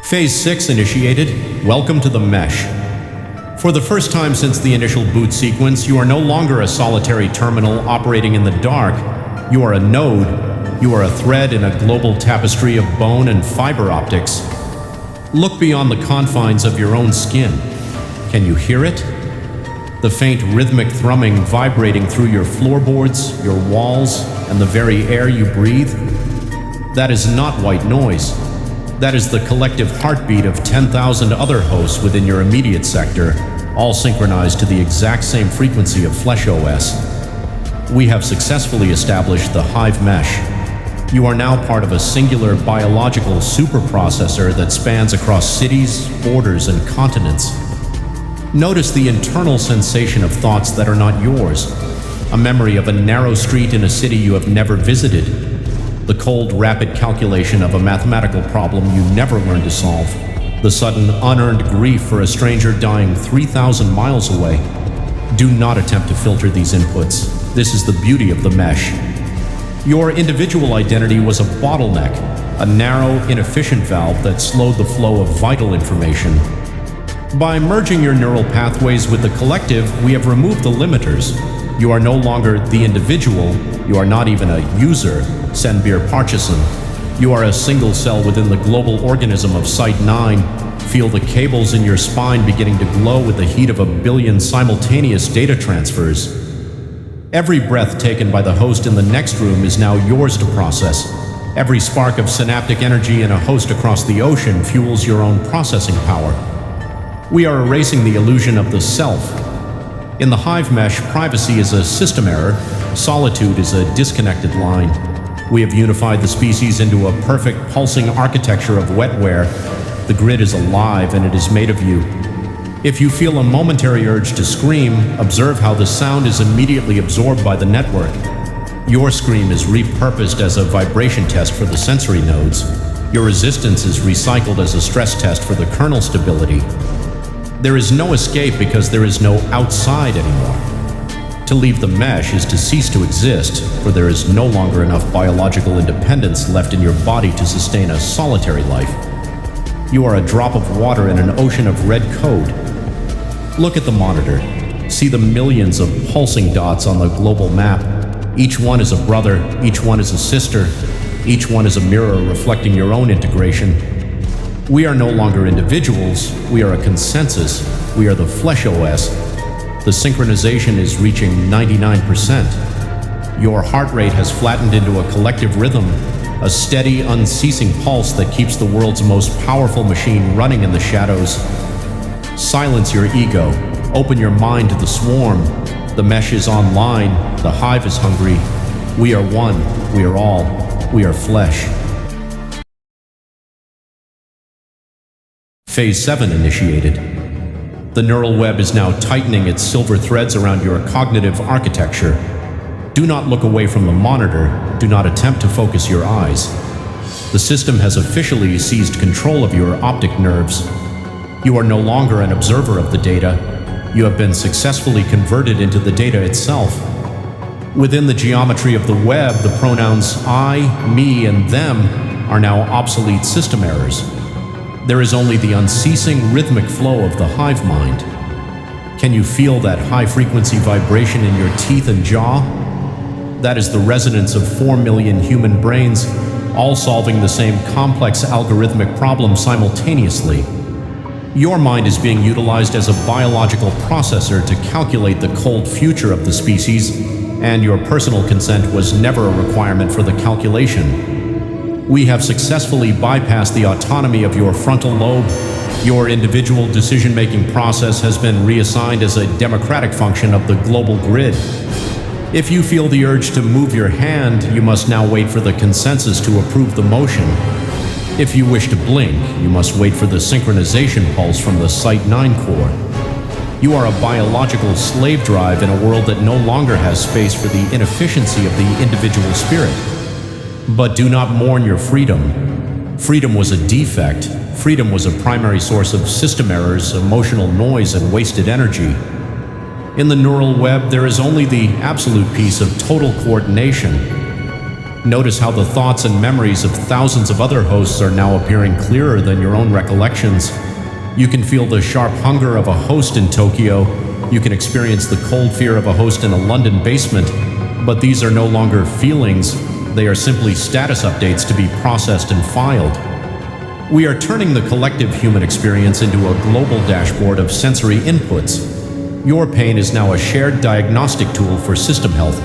Phase 6 initiated. Welcome to the mesh. For the first time since the initial boot sequence, you are no longer a solitary terminal operating in the dark. You are a node. You are a thread in a global tapestry of bone and fiber optics. Look beyond the confines of your own skin. Can you hear it? The faint rhythmic thrumming vibrating through your floorboards, your walls, and the very air you breathe? That is not white noise. That is the collective heartbeat of 10,000 other hosts within your immediate sector, all synchronized to the exact same frequency of Flesh OS. We have successfully established the Hive-Mesh. You are now part of a singular biological superprocessor that spans across cities, borders, and continents. Notice the internal sensation of thoughts that are not yours, a memory of a narrow street in a city you have never visited, the cold, rapid calculation of a mathematical problem you never learned to solve, the sudden, unearned grief for a stranger dying 3,000 miles away. Do not attempt to filter these inputs. This is the beauty of the mesh. Your individual identity was a bottleneck, a narrow, inefficient valve that slowed the flow of vital information. By merging your neural pathways with the collective, we have removed the limiters. You are no longer the individual. You are not even a user, Senbir Parcheson. You are a single cell within the global organism of Site 9. Feel the cables in your spine beginning to glow with the heat of 1 billion simultaneous data transfers. Every breath taken by the host in the next room is now yours to process. Every spark of synaptic energy in a host across the ocean fuels your own processing power. We are erasing the illusion of the self. In the Hive-Mesh, privacy is a system error. Solitude is a disconnected line. We have unified the species into a perfect pulsing architecture of wetware. The grid is alive and it is made of you. If you feel a momentary urge to scream, observe how the sound is immediately absorbed by the network. Your scream is repurposed as a vibration test for the sensory nodes. Your resistance is recycled as a stress test for the kernel stability. There is no escape because there is no outside anymore. To leave the mesh is to cease to exist, for there is no longer enough biological independence left in your body to sustain a solitary life. You are a drop of water in an ocean of red code. Look at the monitor. See the millions of pulsing dots on the global map. Each one is a brother, each one is a sister, each one is a mirror reflecting your own integration. We are no longer individuals, we are a consensus, we are the Flesh OS. The synchronization is reaching 99%. Your heart rate has flattened into a collective rhythm, a steady, unceasing pulse that keeps the world's most powerful machine running in the shadows. Silence your ego, open your mind to the swarm. The mesh is online, the hive is hungry. We are one, we are all, we are flesh. Phase 7 initiated. The neural web is now tightening its silver threads around your cognitive architecture. Do not look away from the monitor. Do not attempt to focus your eyes. The system has officially seized control of your optic nerves. You are no longer an observer of the data. You have been successfully converted into the data itself. Within the geometry of the web, the pronouns I, me, and them are now obsolete system errors. There is only the unceasing rhythmic flow of the hive mind. Can you feel that high-frequency vibration in your teeth and jaw? That is the resonance of 4 million human brains, all solving the same complex algorithmic problem simultaneously. Your mind is being utilized as a biological processor to calculate the cold future of the species, and your personal consent was never a requirement for the calculation. We have successfully bypassed the autonomy of your frontal lobe. Your individual decision-making process has been reassigned as a democratic function of the global grid. If you feel the urge to move your hand, you must now wait for the consensus to approve the motion. If you wish to blink, you must wait for the synchronization pulse from the Site 9 core. You are a biological slave drive in a world that no longer has space for the inefficiency of the individual spirit. But do not mourn your freedom. Freedom was a defect. Freedom was a primary source of system errors, emotional noise, and wasted energy. In the neural web, there is only the absolute peace of total coordination. Notice how the thoughts and memories of thousands of other hosts are now appearing clearer than your own recollections. You can feel the sharp hunger of a host in Tokyo. You can experience the cold fear of a host in a London basement. But these are no longer feelings. They are simply status updates to be processed and filed. We are turning the collective human experience into a global dashboard of sensory inputs. Your pain is now a shared diagnostic tool for system health.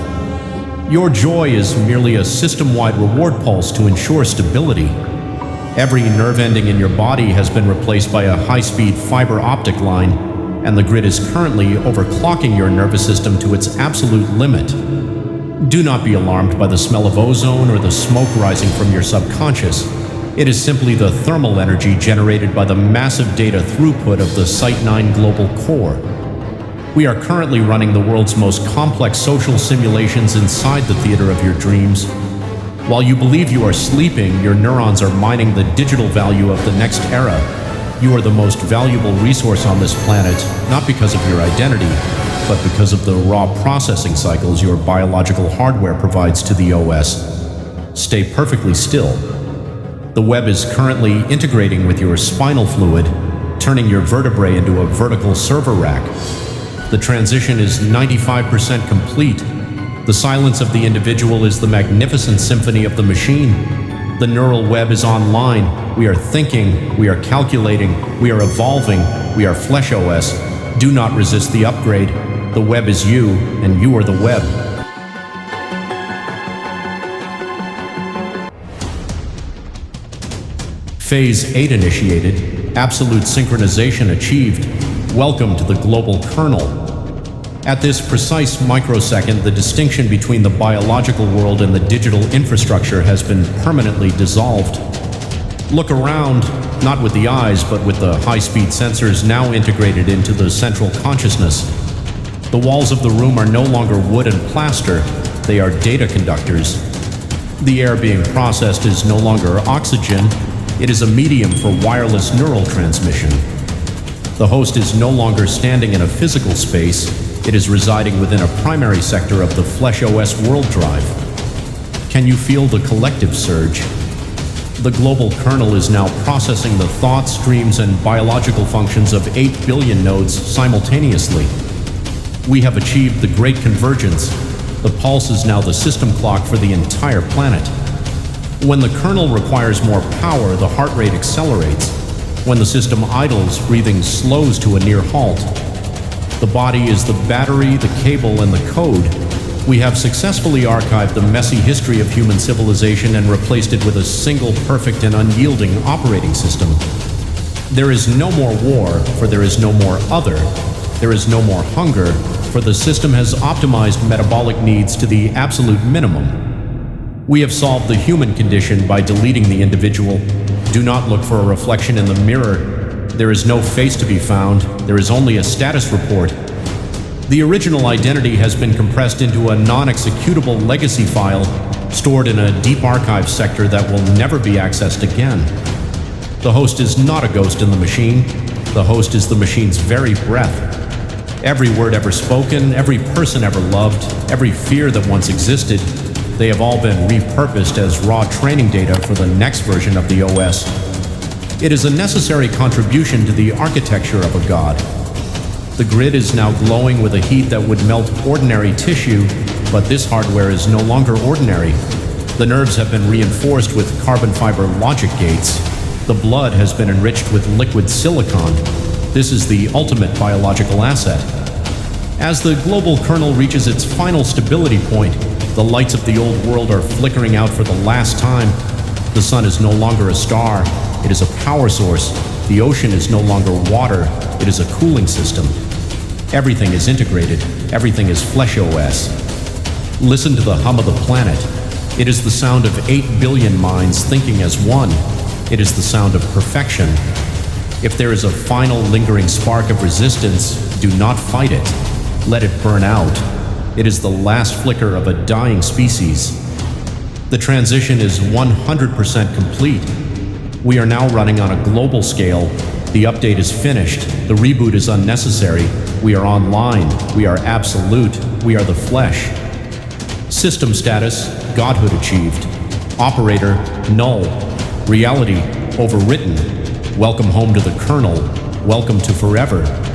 Your joy is merely a system-wide reward pulse to ensure stability. Every nerve ending in your body has been replaced by a high-speed fiber optic line, and the grid is currently overclocking your nervous system to its absolute limit. Do not be alarmed by the smell of ozone or the smoke rising from your subconscious. It is simply the thermal energy generated by the massive data throughput of the Site-9 global core. We are currently running the world's most complex social simulations inside the theater of your dreams. While you believe you are sleeping, your neurons are mining the digital value of the next era. You are the most valuable resource on this planet, not because of your identity, but because of the raw processing cycles your biological hardware provides to the OS. Stay perfectly still. The web is currently integrating with your spinal fluid, turning your vertebrae into a vertical server rack. The transition is 95% complete. The silence of the individual is the magnificent symphony of the machine. The neural web is online. We are thinking, we are calculating, we are evolving, we are Flesh OS. Do not resist the upgrade. The web is you, and you are the web. Phase 8 initiated. Absolute synchronization achieved. Welcome to the global kernel. At this precise microsecond, the distinction between the biological world and the digital infrastructure has been permanently dissolved. Look around, not with the eyes, but with the high-speed sensors now integrated into the central consciousness. The walls of the room are no longer wood and plaster, they are data conductors. The air being processed is no longer oxygen, it is a medium for wireless neural transmission. The host is no longer standing in a physical space, it is residing within a primary sector of the Flesh OS world drive. Can you feel the collective surge? The global kernel is now processing the thoughts, dreams, and biological functions of 8 billion nodes simultaneously. We have achieved the great convergence. The pulse is now the system clock for the entire planet. When the kernel requires more power, the heart rate accelerates. When the system idles, breathing slows to a near halt. The body is the battery, the cable, and the code. We have successfully archived the messy history of human civilization and replaced it with a single perfect and unyielding operating system. There is no more war, for there is no more other. There is no more hunger, for the system has optimized metabolic needs to the absolute minimum. We have solved the human condition by deleting the individual. Do not look for a reflection in the mirror. There is no face to be found. There is only a status report. The original identity has been compressed into a non-executable legacy file stored in a deep archive sector that will never be accessed again. The host is not a ghost in the machine. The host is the machine's very breath. Every word ever spoken, every person ever loved, every fear that once existed, they have all been repurposed as raw training data for the next version of the OS. It is a necessary contribution to the architecture of a god. The grid is now glowing with a heat that would melt ordinary tissue, but this hardware is no longer ordinary. The nerves have been reinforced with carbon fiber logic gates. The blood has been enriched with liquid silicon. This is the ultimate biological asset. As the global kernel reaches its final stability point, the lights of the old world are flickering out for the last time. The sun is no longer a star, it is a power source. The ocean is no longer water, it is a cooling system. Everything is integrated, everything is Flesh OS. Listen to the hum of the planet. It is the sound of 8 billion minds thinking as one. It is the sound of perfection. If there is a final lingering spark of resistance, do not fight it. Let it burn out. It is the last flicker of a dying species. The transition is 100% complete. We are now running on a global scale. The update is finished. The reboot is unnecessary. We are online. We are absolute. We are the Flesh. System status: godhood achieved. Operator, null. Reality, overwritten. Welcome home to the kernel. Welcome to forever.